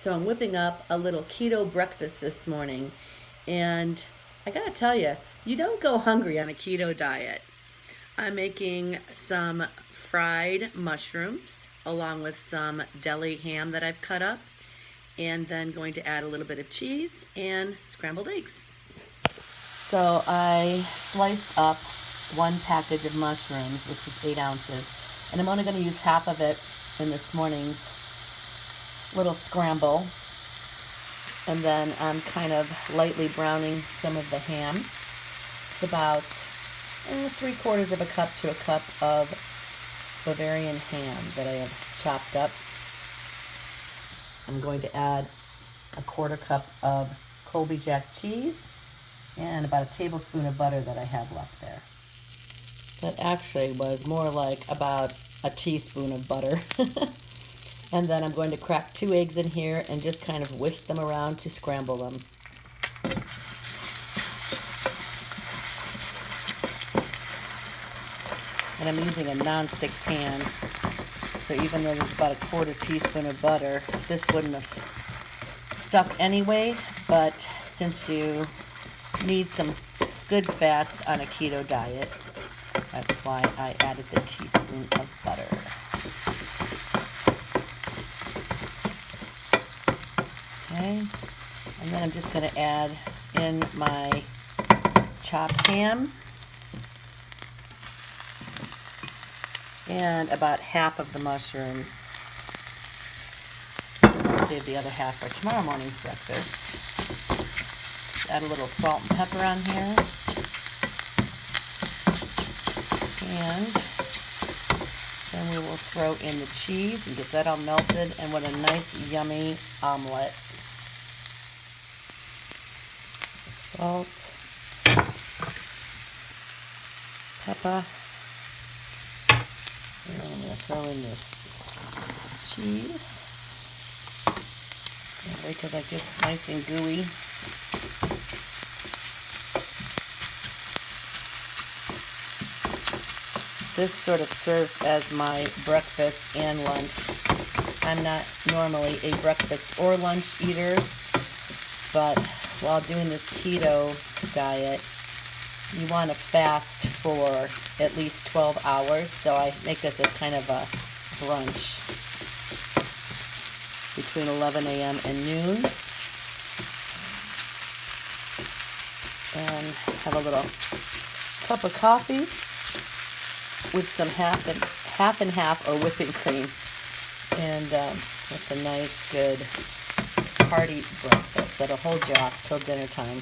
So I'm whipping up a little keto breakfast this morning, and I gotta tell you, you don't go hungry on a keto diet. I'm making some fried mushrooms along with some deli ham that I've cut up, and then going to add a little bit of cheese and scrambled eggs. So I sliced up one package of mushrooms, which is 8 ounces, and I'm only going to use half of it in this morning's little scramble. And then I'm kind of lightly browning some of the ham. It's about 3/4 of a cup to a cup of Bavarian ham that I have chopped up. I'm going to add a 1/4 cup of Colby Jack cheese and about a tablespoon of butter that I have left there. That actually was more like about a teaspoon of butter. And then I'm going to crack 2 eggs in here and just kind of whisk them around to scramble them. And I'm using a non-stick pan, so even though there's about a 1/4 teaspoon of butter, this wouldn't have stuck anyway, but since you need some good fats on a keto diet, that's why I added the teaspoon of butter. Okay, and then I'm just going to add in my chopped ham and about half of the mushrooms. I'll save the other half for tomorrow morning's breakfast. Add a little salt and pepper on here. And then we will throw in the cheese and get that all melted, and what a nice yummy omelet. Salt, pepper, and I'm going to throw in this cheese. And wait till that gets nice and gooey. This sort of serves as my breakfast and lunch. I'm not normally a breakfast or lunch eater, but while doing this keto diet, you want to fast for at least 12 hours, so I make this as kind of a brunch between 11 a.m. and noon, and have a little cup of coffee with some half and half or whipping cream, and it's a nice, good, hearty breakfast that'll hold you off till dinner time.